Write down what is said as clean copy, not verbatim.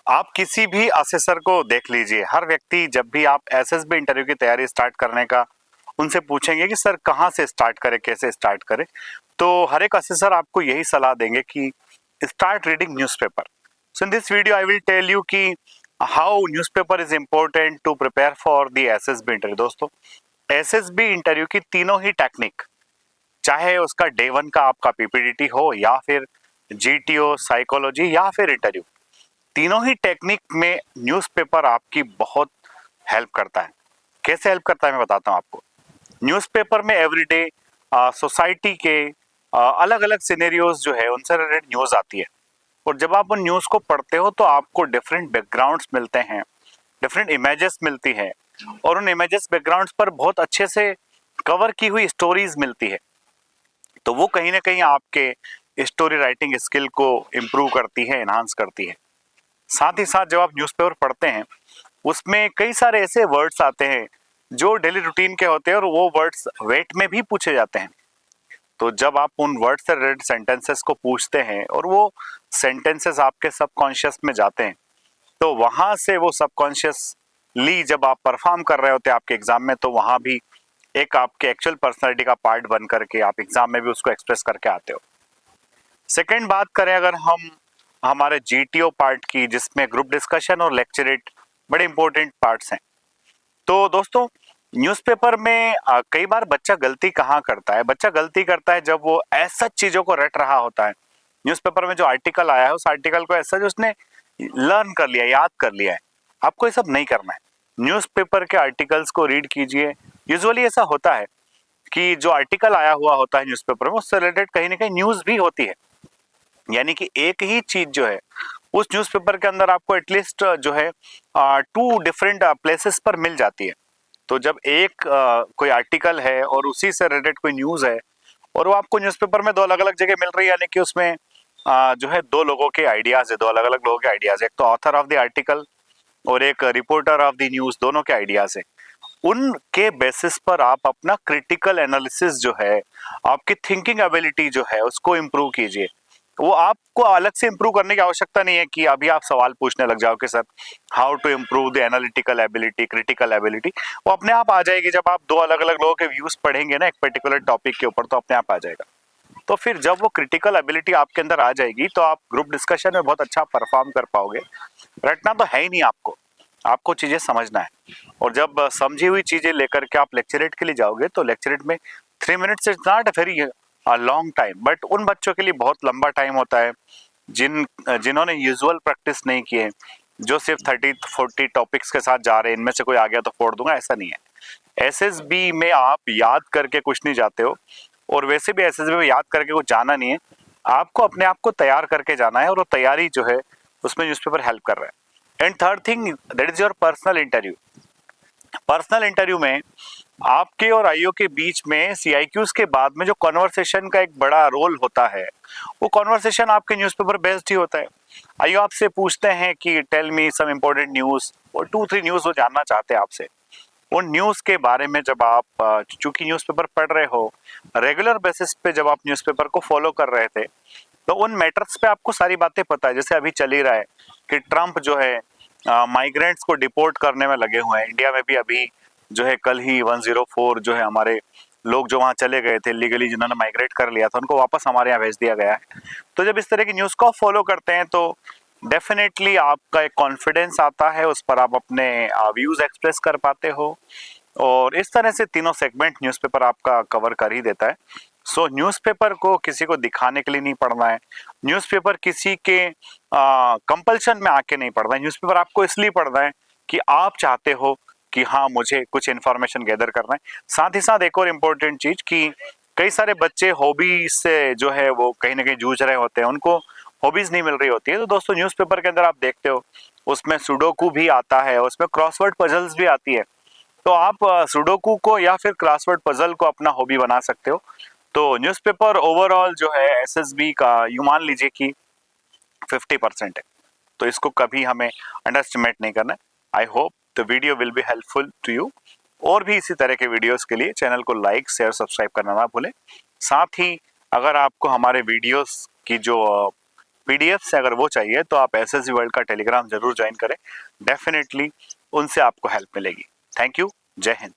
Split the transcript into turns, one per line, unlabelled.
आप किसी भी असेसर को देख लीजिए, हर व्यक्ति जब भी आप एसएसबी इंटरव्यू की तैयारी स्टार्ट करने का उनसे पूछेंगे कि सर कहाँ से स्टार्ट करें, कैसे स्टार्ट करें, तो हर एक असेसर आपको यही सलाह देंगे कि start reading newspaper. So in this video I will tell you कि how newspaper is important to prepare for the SSB interview. दोस्तों, एसएसबी इंटरव्यू की तीनों ही टेक्निक, चाहे उसका डे वन का आपका पीपीडीटी हो या फिर जीटीओ, साइकोलॉजी या फिर इंटरव्यू, तीनों ही टेक्निक में न्यूज़पेपर आपकी बहुत हेल्प करता है। कैसे हेल्प करता है मैं बताता हूँ आपको। न्यूज़पेपर में एवरीडे सोसाइटी के अलग अलग सिनेरियोज जो है उनसे रिलेटेड न्यूज़ आती है, और जब आप उन न्यूज़ को पढ़ते हो तो आपको डिफरेंट बैकग्राउंड्स मिलते हैं, डिफरेंट इमेजेस मिलती है, और उन इमेजेस बैकग्राउंड्स पर बहुत अच्छे से कवर की हुई स्टोरीज मिलती है। तो वो कहीं ना कहीं आपके स्टोरी राइटिंग स्किल को इम्प्रूव करती है, एनहांस करती है। साथ ही साथ जब आप न्यूज़पेपर पढ़ते हैं उसमें कई सारे ऐसे वर्ड्स आते हैं जो डेली रूटीन के होते हैं, और वो वर्ड्स वेट में भी पूछे जाते हैं। तो जब आप उन वर्ड से रिलेटेड सेंटेंसेस को पूछते हैं और वो सेंटेंसेस आपके सबकॉन्शियस में जाते हैं, तो वहां से वो सबकॉन्शियसली जब आप परफॉर्म कर रहे होते हैं आपके एग्जाम में, तो वहां भी एक आपके एक्चुअल पर्सनालिटी का पार्ट बन करके आप एग्जाम में भी उसको एक्सप्रेस करके आते हो। सेकेंड बात करें अगर हम हमारे जीटीओ पार्ट की, जिसमें ग्रुप डिस्कशन और लेक्चरेट बड़े इंपॉर्टेंट पार्ट्स हैं, तो दोस्तों न्यूज़पेपर में कई बार बच्चा गलती कहाँ करता है, बच्चा गलती करता है जब वो ऐसा चीज़ों को रट रहा होता है। न्यूज़पेपर में जो आर्टिकल आया है उस आर्टिकल को ऐसा जो उसने लर्न कर लिया, याद कर लिया है। आपको ये सब नहीं करना है। न्यूज़पेपर के आर्टिकल्स को रीड कीजिए। यूजुअली ऐसा होता है कि जो आर्टिकल आया हुआ होता है न्यूज़पेपर में उससे रिलेटेड कहीं ना कहीं न्यूज़ भी होती है, यानी कि एक ही चीज जो है उस न्यूज़पेपर के अंदर आपको एटलीस्ट जो है 2 डिफरेंट प्लेसेस पर मिल जाती है। तो जब एक कोई आर्टिकल है और उसी से रिलेटेड कोई न्यूज़ है और वो आपको न्यूज़पेपर में 2 अलग-अलग जगह मिल रही है, यानी कि उसमें जो है 2 लोगों के आइडियाज़ है, 2 अलग-अलग लोगों के आइडियाज़ है। एक तो ऑथर ऑफ द आर्टिकल और एक रिपोर्टर ऑफ द न्यूज़, दोनों के आइडियाज़ है। उनके बेसिस पर आप अपना क्रिटिकल एनालिसिस जो है, आपकी थिंकिंग एबिलिटी जो है उसको इम्प्रूव कीजिए। वो आपको अलग से इम्प्रूव करने की आवश्यकता नहीं है कि अभी आप सवाल पूछने लग जाओ कि sir how to improve the analytical ability, critical ability. वो अपने आप आ जाएगी जब आप 2 अलग-अलग लोगों के व्यूज पढ़ेंगे ना एक पर्टिकुलर टॉपिक के ऊपर, तो अपने आप आ जाएगा। तो फिर जब वो क्रिटिकल एबिलिटी आपके अंदर आ जाएगी तो आप ग्रुप डिस्कशन में बहुत अच्छा परफॉर्म कर पाओगे। रटना तो है ही नहीं आपको, आपको चीजें समझना है। और जब समझी हुई चीजें लेकर के आप लेक्चरेट के लिए जाओगे तो लेक्चरेट में 3 minutes is not a very long time, but उन बच्चों के लिए बहुत लंबा टाइम होता है जिन्होंने यूजुअल प्रैक्टिस नहीं की है, जो सिर्फ 30-40 टॉपिक्स के साथ जा रहे हैं, इनमें से कोई आ गया तो फोड़ दूंगा, ऐसा नहीं है। एसएसबी में आप याद करके कुछ नहीं जाते हो, और वैसे भी एसएसबी में याद करके कुछ जाना नहीं है। आपको अपने आप को तैयार करके जाना है, और वो तैयारी जो है उसमें न्यूज़पेपर हेल्प कर रहा है। And third thing, that is your personal interview. Personal interview में आपके और आईओ के बीच में सीआईक्यूज के बाद में जो कॉन्वर्सेशन का एक बड़ा रोल होता है, वो कॉन्वर्सेशन आपके न्यूज़पेपर बेस्ड ही होता है। आईओ आपसे पूछते हैं कि tell me some important news, और 2-3 न्यूज़ वो जानना चाहते हैं आपसे। उन न्यूज़ के बारे में जब आप चूंकि न्यूज़पेपर पढ़ रहे हो, रेगुलर बेसिस पे जब आप न्यूज़पेपर को फॉलो कर रहे थे, तो उन मैटर्स पे आपको सारी बातें पता है। जैसे अभी चल ही रहा है कि ट्रम्प जो है माइग्रेंट्स को डिपोर्ट करने में लगे हुए हैं। इंडिया में भी अभी जो है कल ही 104 जो है हमारे लोग जो वहाँ चले गए थे लीगली, जिन्होंने माइग्रेट कर लिया था, उनको वापस हमारे यहाँ भेज दिया गया है। तो जब इस तरह की न्यूज़ को फॉलो करते हैं तो डेफिनेटली आपका एक कॉन्फिडेंस आता है, उस पर आप अपने व्यूज़ एक्सप्रेस कर पाते हो, और इस तरह से तीनों सेगमेंट न्यूज़पेपर आपका कवर कर ही देता है। सो न्यूज़पेपर को किसी को दिखाने के लिए नहीं पढ़ना है, न्यूज़पेपर किसी के कंपल्शन में आके नहीं पढ़ना है। न्यूज़पेपर आपको इसलिए पढ़ना है कि आप चाहते हो कि हाँ मुझे कुछ इन्फॉर्मेशन गैदर करना है। साथ ही साथ एक और इम्पोर्टेंट चीज़ कि कई सारे बच्चे हॉबीज से जो है वो कहीं ना कहीं जूझ रहे होते हैं, उनको हॉबीज नहीं मिल रही होती है। तो दोस्तों न्यूज़पेपर के अंदर आप देखते हो उसमें सुडोकू भी आता है, उसमें क्रॉसवर्ड पजल्स भी आती है। तो आप सुडोकू को या फिर क्रॉसवर्ड पजल को अपना हॉबी बना सकते हो। तो न्यूज़पेपर ओवरऑल जो है एसएसबी का यू मान लीजिए कि 50% है, तो इसको कभी हमें अंडर एस्टिमेट नहीं करना है। I hope the video will be helpful to you. और भी इसी तरह के वीडियोस के लिए चैनल को लाइक, शेयर, सब्सक्राइब करना ना भूलें। साथ ही अगर आपको हमारे वीडियोस की जो पीडीएफ से अगर वो चाहिए तो आप एसएसबी वर्ल्ड का टेलीग्राम जरूर ज्वाइन करें, डेफिनेटली उनसे आपको हेल्प मिलेगी। थैंक यू, जय हिंद।